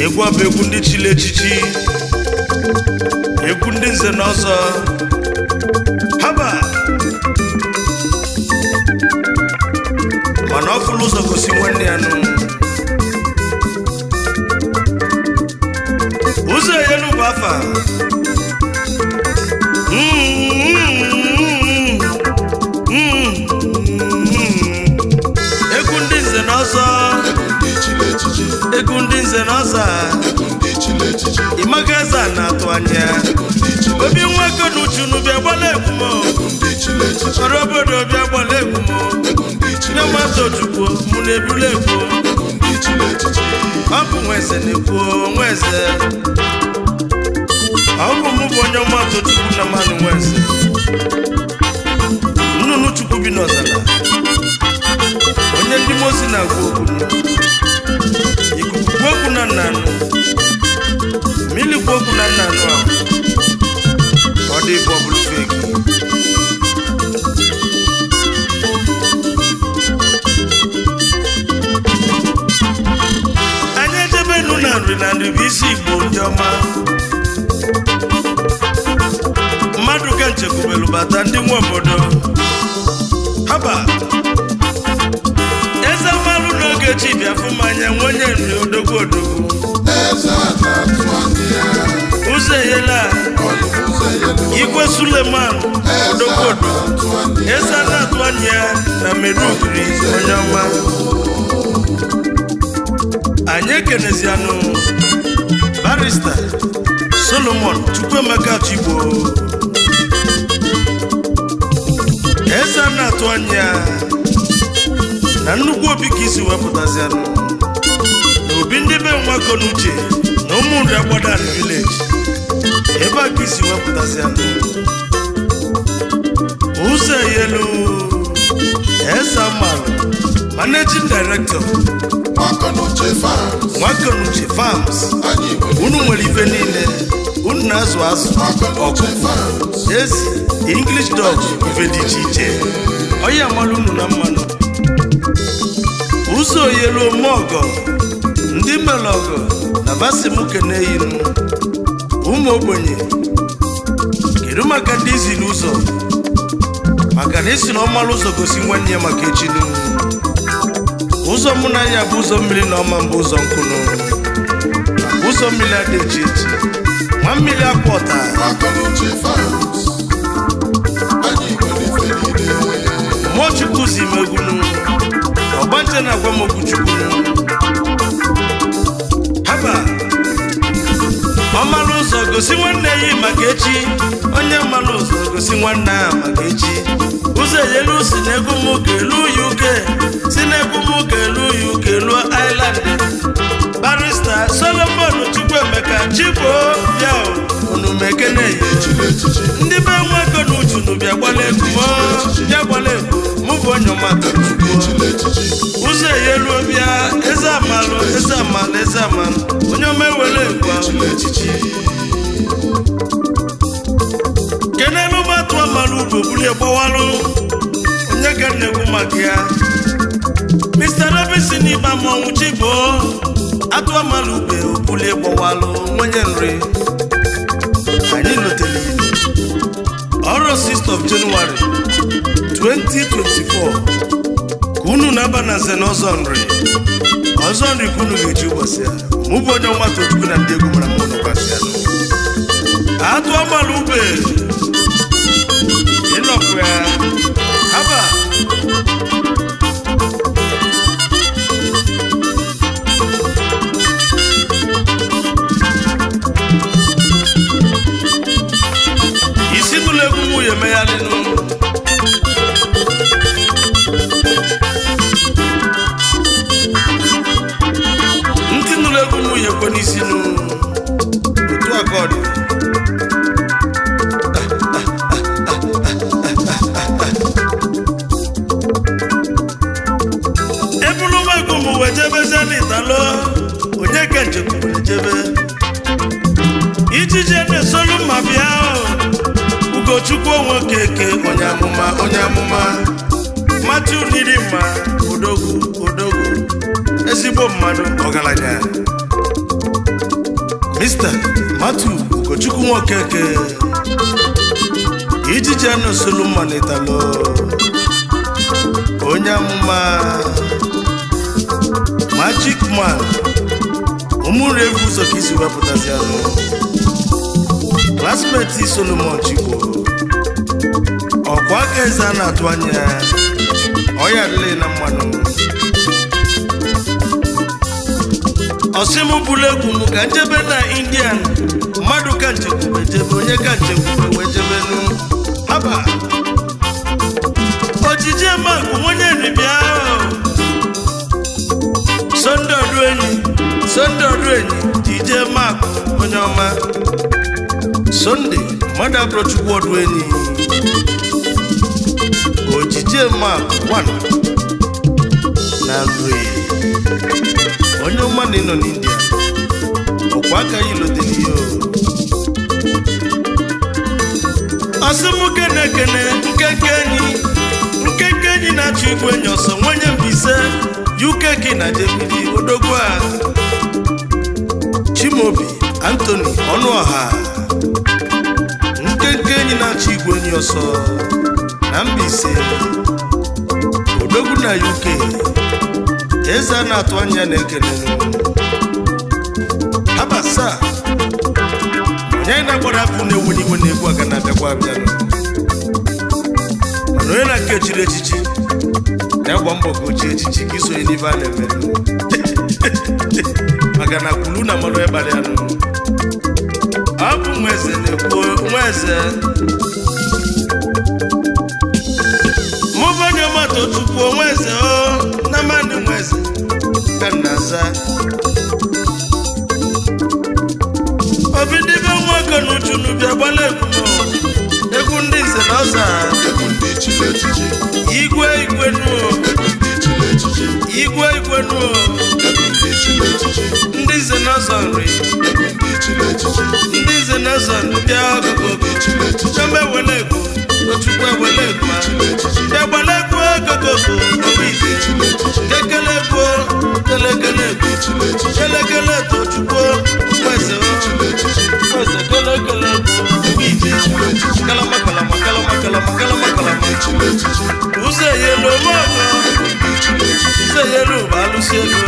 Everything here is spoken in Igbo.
egwu abụ egwu ndị chili echichi egwu ndị nze na ọzọ haba mana ọ fụlụ ụzọ gosi nwanne ya nụ ụzọ elu bụ afa egwu ndị nze na ọzọ egwu ndị nze na ọzọ ịmaga eze a na-atụ anya obi nwoke na uchu n'ubi agbala egwu m ọrụ obodo obi agbala egwu m nye mmadụ ojukwu mụ na-ebula egwu ọ bụ nweze na-ekwu nweze ọ bụ mụ bụ onye mmadụ chukwu na mmanụ nweze nnụnụ chukwu bi n'ọzara onye ndị mozi na-agwa okwu ikuku kwu okwu na nna anụ mmiri kwu okwu na nna anụ a ọ dị bụ ọbụla feki anyị ejebe nụ na nri na nri bụ isi igbo ndị ọma mmadụ ka nchekwubelu bata ndị nwe obodo haba eze mmalụ n'oge chi bịa fụ mmanya nwenye nri odogwu odogwu ụzọ ehela igwe Suleman odogwu odogwu eze na-atụ anya ya na Meduguri onye ọma anyị ekenezianụ barista Solomon Chukwuemeka Chigbo eze na-atụ anya na nnukwu obi ka isi wepụtazianụ na obi ndị be nwakọ n'uche na ụmụ nri Agbadan village ebe a ka isi wepụtazianụ ụzọ yelu eze amalụ managing director Nwakọnuche Farms unu nwere ife niile unu na-azụ ọkụkọ ezi English dog ife dị iche iche onye amalụ unu na mmanụ ụzọ yelu omeọgọ ndị mere ọgọ na basimuke na-eyinu ụmụ ogbenye kedu maka ndị iziri ụzọ maka na isi na ọmalụ ụzọ gosi nwanne ya maka echinu ụzọ mụ na ya bụ ụzọ mmiri na ọma mbụ ụzọ nkụnụ ụzọ mmiri adị echi echi nwa mmiri akwọta mmụọ chukwu zi megunu ọgbanje na-agwa m okwu chukwu haba ọmalụ ụzọ gosi nwanne ya maka echi onye mmalụ ụzọ gosi nwanne ya maka echi ụzọ eyelu si n'egwu m ga-elu UK si n'egwu m ga-elu UK luo Island barista Solomon Chukwuemeka Chigbo bịa onumekene ndị be nwakọ na uchu n'ubi agbala egwu bịa gbala egwu mụ bụ onye ọmata ụzọ eyelu bịa eze amalụ onye ọma ewere egwu ahụ echichi kenelu matụ amalụ ugbo bulie gbawalụ onye ka na-egwu maka ya Mr. Robinson Iba Monwu Chigbo atụ amalụ ube obulie gbawalụ nwenye nri anyị lotele ọrụ 6th of January 2024 ka unu na-aba na nze na ọzọ nri ka unu ga-eji ụbọchị ya mụ bụ onye ọmata ojukwu na ndị egwu mara mụ nọkwasị ya atụ amalụ ube ịnọkwa ya haba isi n'ụlọ egwu nwunye megharịnụ ndị n'ụlọ egwu nwunye kwe n'isi nụ otu aka ọ dị ebulu nwago m wee jebeze n'italo onye ka njekwubere jebe ijije na-esolu mma bịa Ugochukwu onwe keke onye amụma Matthew Nidimma odogwu ezigbo mmadụ ọgaranya Mr. Matthew Ugochukwu Nwokeke ijije no Solomon Italo onye amụma Magic Man ụmụrụ egwu ụzọ ka isi wepụtazi anụ classmate Solomon Chigbo ọkwa aka eze a na-atụ anya ọya adịla na mmanụ ọsịmụ bụrụ egwu m ka njebe na Indian mmadụ ka nchekwube jebe onye ka nchekwube wee jebe nụ haba ojije makụ onye nribịa Sunday Oduenyi jije makụ onye ọma Sunday mmadụ abụrụchukwu Oduenyi ojije makụ 1 na nri onye ọma na ịnọ n'India ọkwa aka ya ilotere ihe asịmụke na-ekene nkeke enyi na-achọ igwe enyi ọsọ nwenye Mbaise UK na jebiri odogwu a Chimaobi Anthony Ọnụọha nkeke enyi na-achọ igwe enyi ọsọ na Mbaise odogwu na UK eze a na-atụ anya na-ekene abasa onye na-agbara afụ na-enwenye iwe na-egwu aga na-abịakwa abịanụ mana onye na-aka echiri echichi na-agba mbọ ka ochie echichi ka isonye n'ife a na-eme maka na kwulu na mmanụ ịgbalị anụ ọ bụ nwa eze na-ekwu nwa eze mụbanye mmadụ tupu nwa eze na mmadụ nwa eze ka na-aza obidibe nwoke n'uchu n'ubịa gbala egwu ndị nze na ọza igwe nuo ndị nze na ọza nri ndị nze na ọza nri bịa ọgụgụ chọmbe wele egwu ochukwu ewele egwu bịa gbala egwu ọgụgụ obi kekele egwu kelekele egwu kelekele tochukwu kweze kelekele egwu kalama ụzọ yelu mọgọ ụzọ yelu bụ alụsị ego